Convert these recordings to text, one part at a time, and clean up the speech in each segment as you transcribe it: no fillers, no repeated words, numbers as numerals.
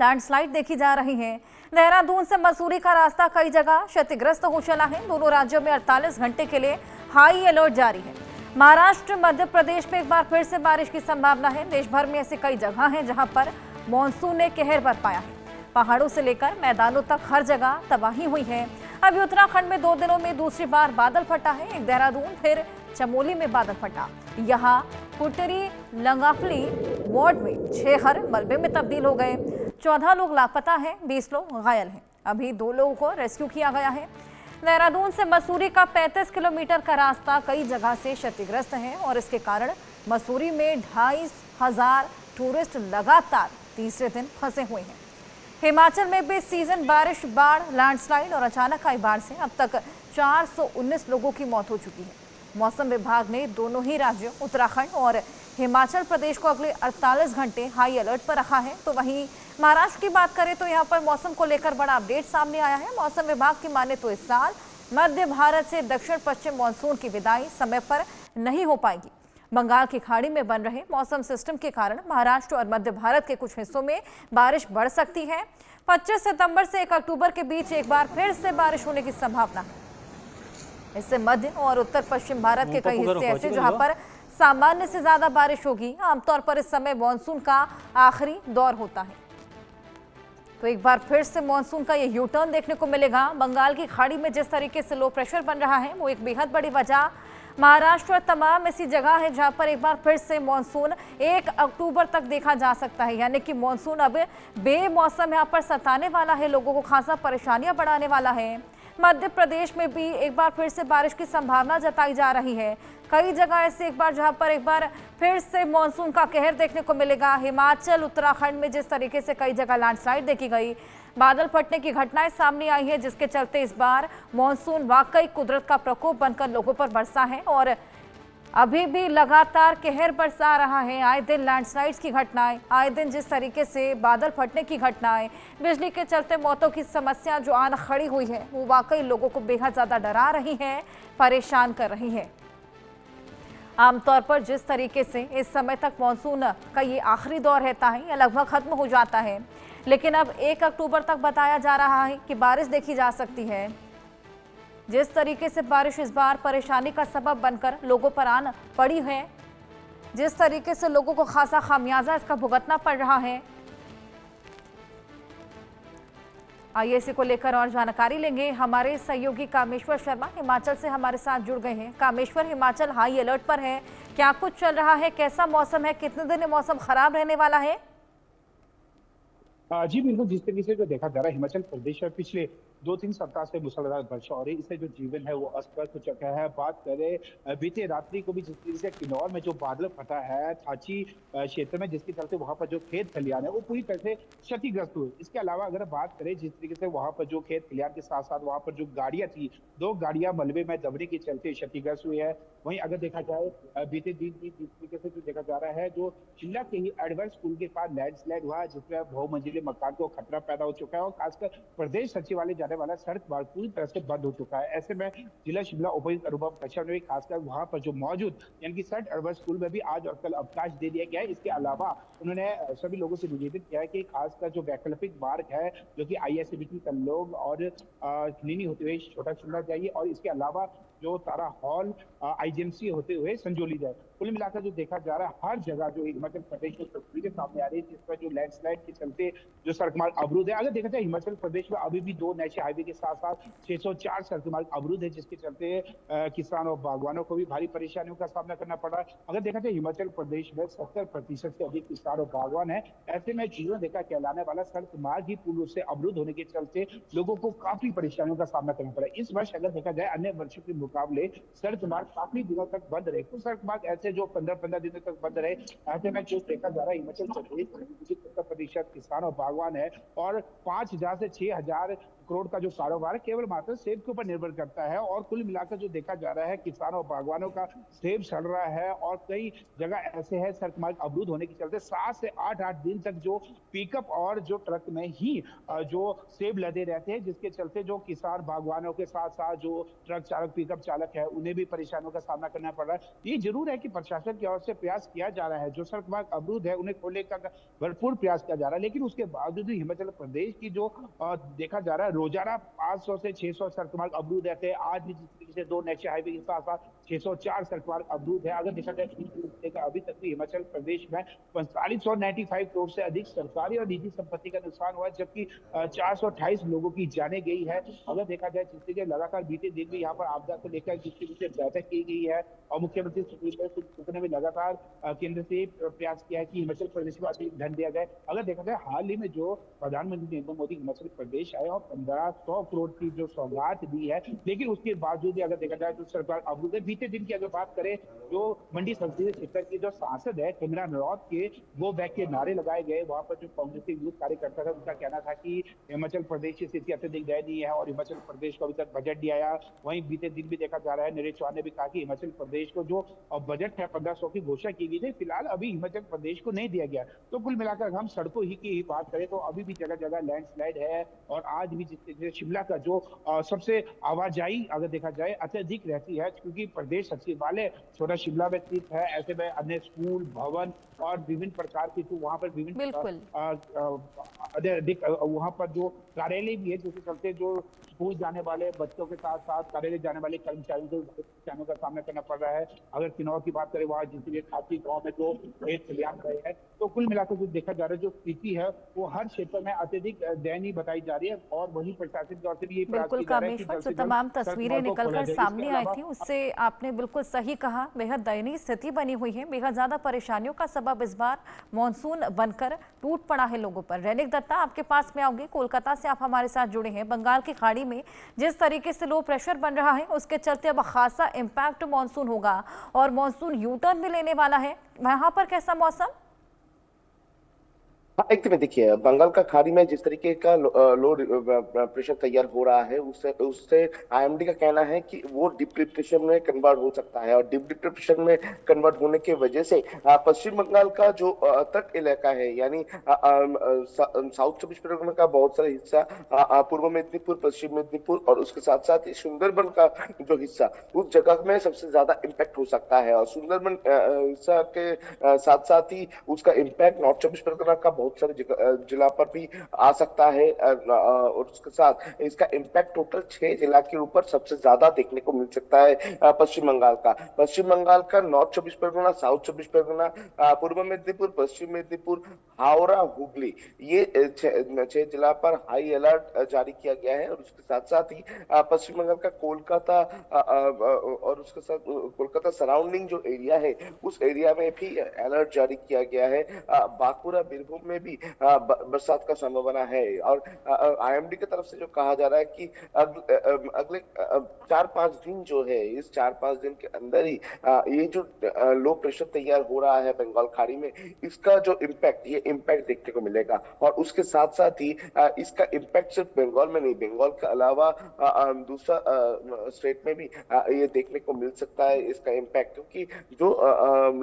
Landslide देखी जा रही है। देहरादून से मसूरी का रास्ता कई जगह क्षतिग्रस्त हो चला है। दोनों राज्यों में 48 घंटे के लिए हाई अलर्ट जारी है। महाराष्ट्र मध्य प्रदेश में एक बार फिर से बारिश की संभावना है। देश भर में ऐसी कई जगह हैं जहां पर मॉनसून ने कहर बरपाया है। पहाड़ों से लेकर मैदानों तक हर जगह तबाही हुई है। अभी उत्तराखंड में 2 दिनों में दूसरी बार बादल फटा है। एक देहरादून फिर चमोली में बादल फटा। यहाँ कुटरी लंगाफली वार्ड में 6 घर मलबे में तब्दील हो गए। 14 लोग लापता हैं, 20 लोग घायल हैं। अभी 2 लोगों को रेस्क्यू किया गया है। देहरादून से मसूरी का 35 किलोमीटर का रास्ता कई जगह से क्षतिग्रस्त है और इसके कारण मसूरी में 2,500 टूरिस्ट लगातार तीसरे दिन फंसे हुए हैं। हिमाचल में भी सीजन बारिश, बाढ़, लैंडस्लाइड और अचानक आई बाढ़ से अब तक 419 लोगों की मौत हो चुकी है। मौसम विभाग ने दोनों ही राज्यों उत्तराखंड और हिमाचल प्रदेश को अगले 48 घंटे हाई अलर्ट पर रखा है। तो वहीं महाराष्ट्र की बात करें तो यहाँ पर मौसम को लेकर बड़ा अपडेट सामने आया है। मौसम विभाग की माने तो इस साल मध्य भारत से दक्षिण पश्चिम मानसून की विदाई समय पर नहीं हो पाएगी। बंगाल की खाड़ी में बन रहे मौसम सिस्टम के कारण महाराष्ट्र और मध्य भारत के कुछ हिस्सों में बारिश बढ़ सकती है। 25 सितंबर से 1 अक्टूबर के बीच एक बार फिर से बारिश होने की संभावना है। इससे मध्य और उत्तर पश्चिम भारत के कई हिस्से ऐसे जहां पर सामान्य से ज्यादा बारिश होगी। आमतौर पर इस समय मानसून का आखिरी दौर होता है। तो एक बार फिर से मानसून का ये यू टर्न देखने को मिलेगा। बंगाल की खाड़ी में जिस तरीके से लो प्रेशर बन रहा है वो एक बेहद बड़ी वजह महाराष्ट्र और तमाम ऐसी जगह है जहां पर एक बार फिर से मानसून 1 अक्टूबर तक देखा जा सकता है। यानी कि मानसून अब बेमौसम यहाँ पर सताने वाला है, लोगों को खासा परेशानियां बढ़ाने वाला है। मध्य प्रदेश में भी एक बार फिर से बारिश की संभावना जताई जा रही है। कई जगह ऐसे एक बार जहां पर एक बार फिर से मानसून का कहर देखने को मिलेगा। हिमाचल, उत्तराखंड में जिस तरीके से कई जगह लैंडस्लाइड देखी गई, बादल फटने की घटनाएं सामने आई है, जिसके चलते इस बार मानसून वाकई कुदरत का प्रकोप बनकर लोगों पर बरसा है और अभी भी लगातार कहर बरसा रहा है। आए दिन लैंडस्लाइड्स की घटनाएं, आए दिन जिस तरीके से बादल फटने की घटनाएं, बिजली के चलते मौतों की समस्या जो आन खड़ी हुई है वो वाकई लोगों को बेहद ज्यादा डरा रही है, परेशान कर रही है। आमतौर पर जिस तरीके से इस समय तक मानसून का ये आखिरी दौर रहता है या लगभग खत्म हो जाता है, लेकिन अब 1 अक्टूबर तक बताया जा रहा है कि बारिश देखी जा सकती है। जिस तरीके से बारिश इस बार परेशानी का सबब बनकर लोगों पर आन पड़ी है, जिस तरीके से लोगों को खासा खामियाजा इसका भुगतना पड़ रहा है। आइए इसी को लेकर और जानकारी लेंगे। हमारे सहयोगी कामेश्वर शर्मा हिमाचल से हमारे साथ जुड़ गए हैं। कामेश्वर, हिमाचल हाई अलर्ट पर है, क्या कुछ चल रहा है, कैसा मौसम है, कितने दिन मौसम खराब रहने वाला है? जी बिल्कुल, जिस तरीके से जो देखा जा रहा है हिमाचल प्रदेश में पिछले 2-3 सप्ताह से मूसलाधार वर्षा हो रही है, इससे जो जीवन है वो अस्त व्यस्त हो चुका है। बात करें बीते रात्रि को भी जिस तरीके से किन्नौर में जो बादल फटा है थाची क्षेत्र में, जिसके चलते वहां पर जो खेत खलियान है वो पूरी तरह से क्षतिग्रस्त हुए। इसके अलावा अगर बात करें जिस तरीके से वहां पर जो खेत खलियान के साथ साथ वहां पर जो गाड़ियां थी, 2 गाड़ियां मलबे में दबने के चलते क्षतिग्रस्त हुई है। वहीं अगर देखा जाए बीते दिन भी जिस तरीके से जो देखा जा रहा है, जो शिमला के ही एडवर्स स्कूल के पास लैंडस्लाइड हुआ जिसमें बहुमंजिले मकान को खतरा पैदा हो चुका है और खासकर प्रदेश सचिवालय जाने वाला सड़क मार्ग पूरी तरह से बंद हो चुका है। ऐसे में जिला शिमला उपायुक्त अनुभव कश्यप ने भी खासकर वहां पर जो मौजूद यानी कि सेंट एडवर्स स्कूल में भी आज और कल अवकाश दे दिया गया है। इसके अलावा उन्होंने सभी लोगों से निवेदन किया है कि खासकर जो वैकल्पिक मार्ग है जो कि ISBT कल्लोग और नीनी होते हुए छोटा शिमला जाइए और इसके अलावा जो तारा हॉल IGMC होते हुए संजोली जाए। कुल मिलाकर जो देखा जा रहा है हर जगह जो हिमाचल प्रदेश में तस्वीरें सामने आ रही है जिसमें जो लैंडस्लाइड के चलते जो सड़क मार्ग अवरुद्ध है। अगर देखा जाए हिमाचल प्रदेश में अभी भी 2 नेशनल हाईवे के साथ साथ 604 सड़क मार्ग अवरुद्ध है, जिसके चलते किसानों और बागवानों को भी भारी परेशानियों का सामना करना पड़ रहा है। अगर देखा जाए हिमाचल प्रदेश में 70% से अधिक किसान और बागवान है। ऐसे में जीवन रेखा कहलाने वाला सड़क मार्ग ही पूर्ण रूप से अवरुद्ध होने के चलते लोगों को काफी परेशानियों का सामना करना पड़ा। इस वर्ष अगर देखा जाए अन्य वर्षों के मुकाबले सड़क मार्ग काफी दिनों तक बंद रहे। कुछ सड़क मार्ग ऐसे जो 15-15 दिनों तक बंद रहे। ऐसे में जो देखा जा रहा है हिमाचल प्रदेश 70% किसान और बागवान है और 5,000 से 6,000 करोड़ का जो कारोबार है केवल मात्र सेब के ऊपर निर्भर करता है। और कुल मिलाकर जो देखा जा रहा है किसानों और बागवानों का सेब सड़ रहा है और कई जगह ऐसे है सड़क मार्ग अवरुद्ध होने के चलते 7 से 8 दिन तक जो पिकअप और जो ट्रक में ही जो सेब लदे रहते हैं, जिसके चलते जो किसान बागवानों के साथ साथ जो ट्रक चालक पिकअप चालक है उन्हें भी परेशानियों का सामना करना पड़ रहा है। ये जरूर है कि प्रशासन की ओर से प्रयास किया जा रहा है। जो सड़क मार्ग अवरुद्ध है उन्हें खोलने का भरपूर प्रयास किया जा रहा है, लेकिन उसके बावजूद भी हिमाचल प्रदेश की जो देखा जा रहा है रोजाना 500 से 600 सड़क मार्ग अवरुद्ध रहते हैं। आज भी जिस तरीके से 2 नेशनल हाईवे के साथ साथ 604 सड़क मार्ग अवरुद्ध है। अगर देखा जाए अभी तक भी हिमाचल प्रदेश में 4595 करोड़ से अधिक सरकारी और निजी संपत्ति का नुकसान हुआ है, जबकि 428 लोगों की जाने गई है। अगर देखा जाए जिस तरीके लगातार बीते दिन भी यहाँ पर आपदा को लेकर जिस तरीके से बैठक की गई है और मुख्यमंत्री सुखबीर ने भी लगातार केंद्र से प्रयास किया है कि हिमाचल प्रदेश को अतिरिक्त धन दिया जाए। अगर देखा जाए हाल ही में जो प्रधानमंत्री नरेंद्र मोदी हिमाचल प्रदेश आए और 1500 करोड़ की जो सौगात दी है, लेकिन उसके बावजूद भी अगर देखा जाए तो सरकार अवरुद्ध है। बीते दिन की अगर बात करें, जो मंडी संसदीय क्षेत्र की जो सांसद है कंगना रनौत के वो बैक के नारे लगाए गए। वहां पर जो कांग्रेस के यूथ कार्यकर्ता था उनका कहना था कि हिमाचल प्रदेश की स्थिति अत्यधिक दयनीय है और हिमाचल प्रदेश को अभी तक बजट नहीं आया। वहीं बीते दिन भी देखा जा रहा है नरेश चौहान ने भी कहा कि हिमाचल प्रदेश को जो बजट है 1500 की घोषणा की गई थी, फिलहाल अभी हिमाचल प्रदेश को नहीं दिया गया। तो कुल मिलाकर हम सड़कों की बात करें तो अभी भी जगह जगह लैंडस्लाइड है और आज भी जिस शिमला का जो सबसे आवाजाही अगर देखा जाए अत्यधिक रहती है, क्योंकि प्रदेश सचिवालय छोटा शिमला में स्थित है। ऐसे में अन्य स्कूल भवन और विभिन्न प्रकार की तो वहाँ पर विभिन्न अधिक वहाँ पर जो कार्यालय भी है, जिसके चलते जो स्कूल जाने वाले बच्चों के साथ साथ कार्यालय जाने वाले कर्मचारियों को परेशानियों का सामना करना पड़ रहा है। अगर किन्नौर की बात करें, वहाँ जिसके खाती गाँव में जो खेत खलियान रहे हैं, तो कुल मिलाकर जो देखा जा रहा है जो स्थिति है वो हर क्षेत्र में अत्यधिक दयनीय बताई जा रही है। और वही प्रशासन की ओर से भी ये प्रयास किया जा रहा है कि जो तमाम तस्वीरें निकलकर सामने आई थी उससे आपने बिल्कुल सही कहा, बेहद दयनीय स्थिति बनी हुई है। बेहद ज्यादा परेशानियों का सबब इस बार मानसून बनकर टूट पड़ा है लोगों पर। रैनिक दत्ता, आपके पास में आऊंगी। कोलकाता से आप हमारे साथ जुड़े हैं। बंगाल की खाड़ी में जिस तरीके से लो प्रेशर बन रहा है उसके चलते अब खासा इम्पैक्ट मानसून होगा और मानसून यू टर्न भी लेने वाला है। वहां पर कैसा मौसम? एकदम देखिए, बंगाल का खाड़ी में जिस तरीके का लो प्रेशर तैयार हो रहा है उससे उससे आईएमडी का कहना है कि वो डीप डिप्रेशन में कन्वर्ट हो सकता है और डीप डिप्रेशन में कन्वर्ट होने की वजह से पश्चिम बंगाल का जो तट इलाका है, यानी साउथ 24 परगना का बहुत सारा हिस्सा, पूर्व मेदिनीपुर, पश्चिम मेदिनीपुर और उसके साथ साथ सुंदरबन का जो हिस्सा, उस जगह में सबसे ज्यादा इम्पैक्ट हो सकता है। और सुंदरबन हिस्सा के साथ साथ ही उसका इम्पैक्ट नॉर्थ 24 परगना का बहुत सारे जिला पर भी आ सकता है और उसके साथ इसका इम्पैक्ट टोटल 6 जिला के ऊपर सबसे ज्यादा देखने को मिल सकता है। पश्चिम बंगाल का नॉर्थ 24 परगना, साउथ 24 परगना, पूर्व मेदिनीपुर, पश्चिम मेदिनीपुर, हावड़ा, हुगली, ये 6 जिला पर हाई अलर्ट जारी किया गया है। और उसके साथ साथ ही पश्चिम बंगाल का कोलकाता और उसके साथ कोलकाता सराउंडिंग जो एरिया है उस एरिया में भी अलर्ट जारी किया गया है। बांकुड़ा, बीरभूम में भी बरसात का संभावना है। और आईएमडी की तरफ से जो कहा जा रहा है कि अगले 4-5 दिन जो है, इस 4-5 दिन के अंदर ही ये जो लो प्रेशर तैयार हो रहा है बंगाल खाड़ी में, इसका जो ये इम्पैक्ट देखने को मिलेगा। और उसके साथ साथ ही इसका इम्पैक्ट सिर्फ बंगाल में नहीं, बंगाल के अलावा दूसरा स्टेट में भी ये देखने को मिल सकता है इसका इम्पैक्ट, क्योंकि जो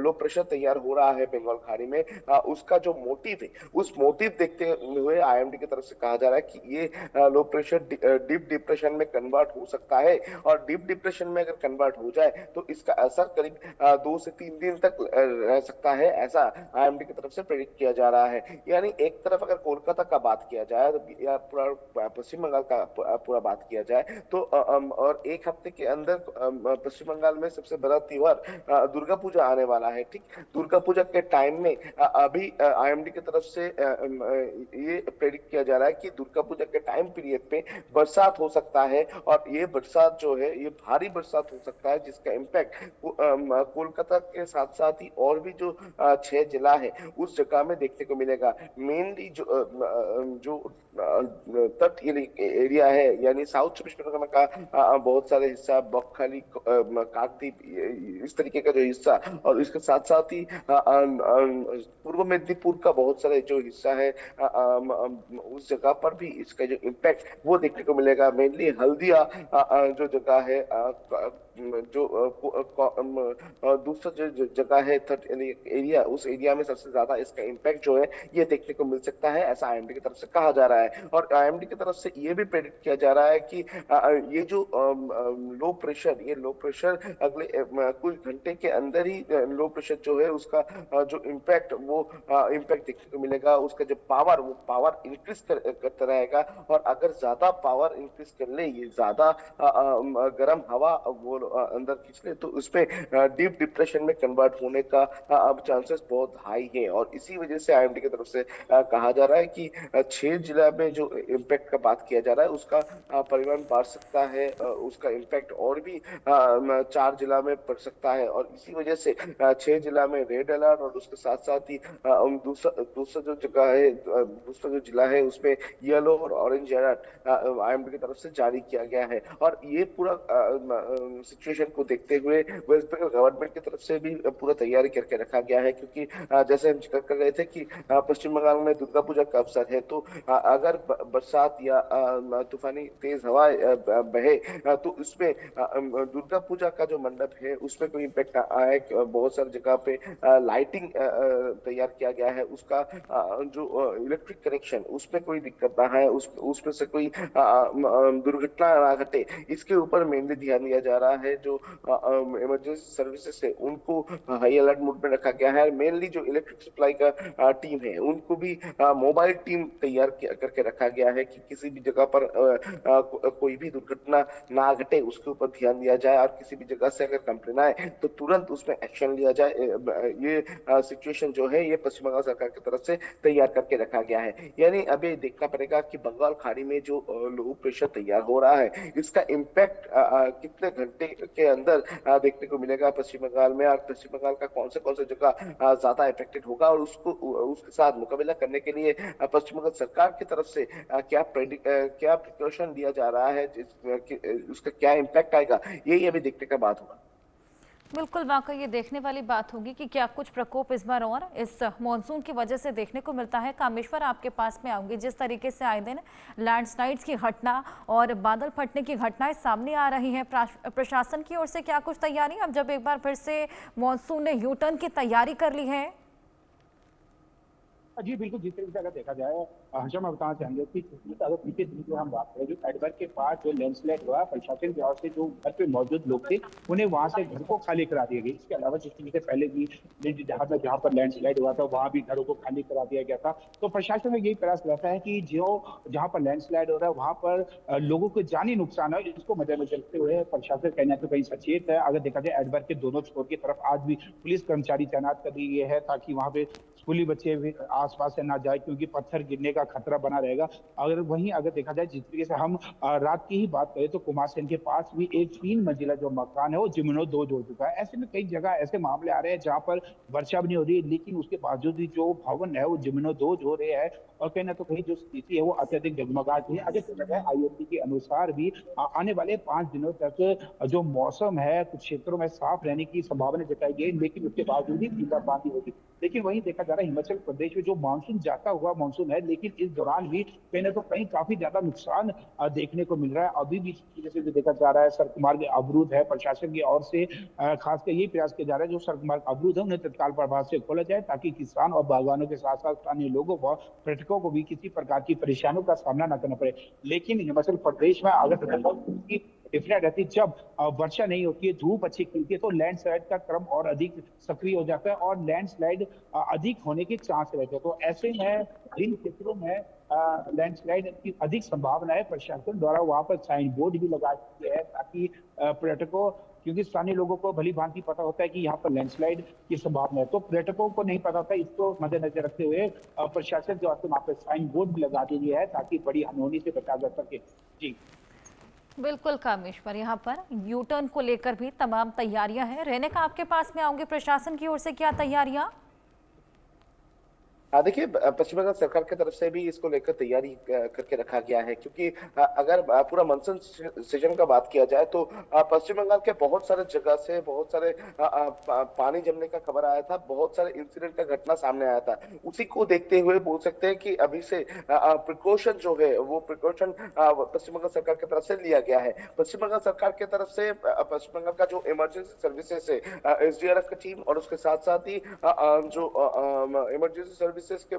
लो प्रेशर तैयार हो रहा है बंगाल खाड़ी में उसका जो मोटिव है, उस मोटिव देखते हुए आईएमडी की तरफ से कहा जा रहा है कि ये लो प्रेशर डीप डिप्रेशन में कन्वर्ट हो सकता है। और डीप डिप्रेशन में अगर कन्वर्ट हो जाए तो इसका असर करीब 2 से 3 दिन तक रह सकता है, ऐसा आईएमडी की तरफ से प्रेडिक्ट किया जा रहा है। यानी एक तरफ अगर कोलकाता का बात किया जाए या पूरा पश्चिम बंगाल का पूरा बात किया जाए तो और एक हफ्ते के अंदर पश्चिम बंगाल में सबसे बड़ा त्योहार दुर्गा पूजा आने वाला है। ठीक, दुर्गा पूजा के टाइम में अभी आईएमडी की तरफ से ये प्रेडिक्ट किया जा रहा है कि दुर्गा पूजा के टाइम पीरियड पे बरसात हो सकता है और ये बरसात जो है ये भारी बरसात हो सकता है, जिसका इम्पैक्ट कोलकाता के साथ साथ ही और भी जो 6 जिला है उस जगह में देखने को मिलेगा। मेनली जो तट एरिया है, यानी साउथ 24 परगना का बहुत सारे हिस्सा, बकखाली, काकद्वीप, इस तरीके का जो हिस्सा, और इसके साथ साथ ही पूर्व मेदिनीपुर का बहुत सारे वाले जो हिस्सा है उस जगह पर भी इसका जो इम्पैक्ट वो देखने को मिलेगा। मेनली हल्दिया जो जगह है दूसरा जो जगह है थर्ड एरिया, उस एरिया में सबसे ज्यादा इसका इम्पैक्ट जो है ये देखने को मिल सकता है, ऐसा आईएमडी की तरफ से कहा जा रहा है। और आईएमडी की तरफ से ये भी प्रेडिक्ट किया जा रहा है कि ये जो लो प्रेशर अगले कुछ घंटे के अंदर ही लो प्रेशर जो है उसका जो इम्पैक्ट वो इम्पैक्ट देखने को मिलेगा। उसका जो पावर इंक्रीज करता रहेगा, और अगर ज्यादा पावर इंक्रीज कर ले, ये ज्यादा गर्म हवा वो अंदर खींच ले, तो उसमें डीप डिप्रेशन में कन्वर्ट होने का अब चांसेस बहुत हाई है। और इसी वजह से आईएमडी की तरफ से कहा जा रहा है कि 6 जिला में जो इम्पैक्ट का बात किया जा रहा है उसका परिमाण बढ़ सकता है, उसका इम्पैक्ट और भी 4 जिला में पड़ सकता है। और इसी वजह से 6 जिला में रेड अलर्ट, और उसके साथ साथ ही दूसरा जो जगह है, दूसरा जो जिला है उसमें येलो और ऑरेंज अलर्ट आईएमडी की तरफ से जारी किया गया है। और ये पूरा सिचुएशन को देखते हुए वेस्ट बंगाल गवर्नमेंट की तरफ से भी पूरा तैयारी करके रखा गया है, क्योंकि जैसे हम जिक्र कर रहे थे कि पश्चिम बंगाल में दुर्गा पूजा का अवसर है, तो अगर बरसात या तूफानी तेज हवा बहे तो उसमें दुर्गा पूजा का जो मंडप है उसमें कोई इम्पैक्ट आए। बहुत सारी जगह पे लाइटिंग तैयार किया गया है, उसका जो इलेक्ट्रिक कनेक्शन उसमें कोई दिक्कत ना है, उसमें से कोई दुर्घटना ना घटे, इसके ऊपर मेनली ध्यान दिया जा रहा है। जो इमरजेंसी सर्विसेज है उनको हाई अलर्ट मोड में रखा गया है। मेनली जो इलेक्ट्रिक सप्लाई का टीम है उनको भी मोबाइल टीम तैयार करके रखा गया है कि किसी भी जगह पर कोई भी दुर्घटना ना घटे, उसके ऊपर ध्यान दिया जाए, और किसी भी जगह से अगर कंप्लेन आए तो तुरंत उसमें एक्शन लिया जाए। ये सिचुएशन जो है ये पश्चिम बंगाल सरकार की तरफ से तैयार करके रखा गया है। यानी अभी देखना पड़ेगा कि बंगाल खाड़ी में जो लो प्रेशर तैयार हो रहा है इसका इम्पैक्ट कितने घंटे के अंदर देखने को मिलेगा पश्चिम बंगाल में, और पश्चिम बंगाल का कौन से जगह ज्यादा इफेक्टेड होगा, और उसके साथ मुकाबला करने के लिए पश्चिम बंगाल सरकार की तरफ से क्या प्रिकॉशन दिया जा रहा है, उसका क्या इम्पैक्ट आएगा, ये अभी देखने का बात होगा। बिल्कुल, वाकई ये देखने वाली बात होगी कि क्या कुछ प्रकोप इस बार और इस मानसून की वजह से देखने को मिलता है। कामेश्वर, आपके पास में आऊंगी। जिस तरीके से आए दिन लैंडस्लाइड्स की घटना और बादल फटने की घटनाएं सामने आ रही हैं, प्रशासन की ओर से क्या कुछ तैयारी, अब जब एक बार फिर से मानसून ने यू टर्न की तैयारी कर ली है? जी बिल्कुल, जिस तरीके से अगर देखा जाए हम बताना चाहेंगे कि अगर पीछे दिन की हम बात करें, जो एडबर के पास जो लैंडस्लाइड हुआ, प्रशासन की ओर से जो घर पे मौजूद लोग थे उन्हें वहां से घर को खाली करा दिया गया। इसके अलावा जिस तरीके से पहले भी जहाँ पर लैंडस्लाइड हुआ था वहां भी घरों को खाली करा दिया गया था। तो प्रशासन में यही प्रयास रहता है कि जहाँ पर लैंडस्लाइड हो रहा है वहां पर लोगों को जानी नुकसान हो, इसको मद्देनजर रखते हुए प्रशासन कहीं ना कहीं सचेत है। अगर देखा जाए एडबर के दोनों छोर की तरफ आज भी पुलिस कर्मचारी तैनात कर दिए है, ताकि वहां पे स्कूली बच्चे भी आसपास से ना जाए, क्योंकि पत्थर गिरने का खतरा बना रहेगा। अगर देखा जाए जिस तरीके से हम रात की ही बात करें तो कुमारसैन के पास भी एक 3 मंजिला जो मकान है वो जीर्णोद्धार हो चुका है। ऐसे में कई जगह ऐसे मामले आ रहे हैं जहां पर वर्षा भी नहीं हो रही है, लेकिन उसके बावजूद भी जो भवन है वो जीर्णोद्धार हो रहे हैं, और कहीं ना तो कहीं जो स्थिति है वो अत्यधिक जगमगाती है। अगर देखा जाए आईएमडी के अनुसार भी आने वाले 5 दिनों तक जो मौसम है कुछ क्षेत्रों में साफ रहने की संभावना जताई गई, लेकिन उसके बावजूद भी बूंदाबांदी होगी। लेकिन वहीं देखा जा रहा है हिमाचल प्रदेश में जो मानसून जाता हुआ मानसून है, लेकिन इस दौरान भी कहीं ना तो कहीं काफी ज्यादा नुकसान देखने को मिल रहा है। अभी भी जैसे देखा जा रहा है सड़क मार्ग अवरुद्ध है, प्रशासन की ओर से खासकर यही प्रयास किया जा रहा है जो सड़क मार्ग अवरुद्ध है उन्हें तत्काल प्रभाव से खोला जाए, ताकि किसान और बागवानों के साथ साथ स्थानीय लोगों को, पर्यटकों को भी किसी प्रकार की परेशानियों का सामना न करना पड़े। लेकिन हिमाचल प्रदेश में अगर डिफरेंट रहती, जब वर्षा नहीं होती है, धूप अच्छी खिलती है, तो लैंडस्लाइड का क्रम और अधिक सक्रिय हो जाता है और लैंडस्लाइड अधिक होने के चांस रहते हैं। तो ऐसे में जिन क्षेत्रों में लैंडस्लाइड की अधिक संभावना है, प्रशासन द्वारा वहां पर साइन बोर्ड भी लगा दिए है, ताकि पर्यटकों, क्योंकि स्थानीय लोगों को भली भांति पता होता है कि यहाँ पर लैंडस्लाइड की संभावना है, तो पर्यटकों को नहीं पता होता। इसको मद्देनजर रखते हुए प्रशासन की ओर से वहां पर साइन बोर्ड भी लगा दी गया है, ताकि बड़ी अनहोनी से बचा जा सके। जी बिल्कुल कामेश्वर, यहाँ पर यू टर्न को लेकर भी तमाम तैयारियां हैं। रहने का आपके पास में आऊंगे, प्रशासन की ओर से क्या तैयारियां? देखिए, पश्चिम बंगाल सरकार की तरफ से भी इसको लेकर तैयारी करके रखा गया है, क्योंकि अगर पूरा मानसून सीजन का बात किया जाए तो पश्चिम बंगाल के बहुत सारे जगह से बहुत सारे पानी जमने का खबर आया था, बहुत सारे इंसिडेंट का घटना सामने आया था। उसी को देखते हुए बोल सकते हैं कि अभी से प्रिकॉशन जो है वो प्रिकॉशन पश्चिम बंगाल सरकार की तरफ से लिया गया है। पश्चिम बंगाल सरकार की तरफ से पश्चिम बंगाल का जो इमरजेंसी सर्विसेज है, एसडीआरएफ की टीम, और उसके साथ साथ ही जो इमरजेंसी सर्विसेज के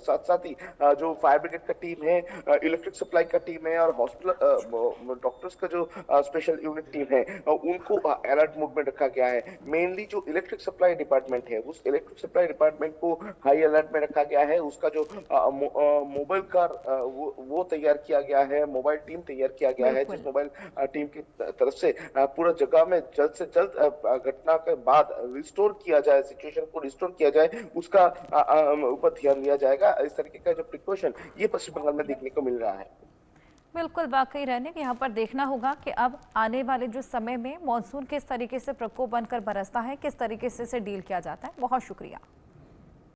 साथ साथ ही जो फायर ब्रिगेड का टीम है, इलेक्ट्रिक सप्लाई का टीम है, और हॉस्पिटल डॉक्टर्स का जो स्पेशल यूनिट टीम है, उनको अलर्ट मोड में रखा गया है। मेनली जो इलेक्ट्रिक सप्लाई डिपार्टमेंट है, उस इलेक्ट्रिक सप्लाई डिपार्टमेंट को हाई अलर्ट में रखा गया है। उसका जो मोबाइल कार वो तैयार किया गया है, मोबाइल टीम तैयार किया गया है, जिस मोबाइल टीम की तरफ से पूरा जगह में जल्द से जल्द घटना के बाद रिस्टोर किया जाए, सिचुएशन को रिस्टोर किया जाए, उसका ऊपर ध्यान दिया जाएगा। इस तरीके का जो प्रिकॉशन ये पश्चिम बंगाल में देखने को मिल रहा है। बिल्कुल, वाकई रहने कि यहाँ पर देखना होगा कि अब आने वाले जो समय में मॉनसून किस तरीके से प्रकोप बनकर बरसता है, किस तरीके से इसे डील किया जाता है। बहुत शुक्रिया।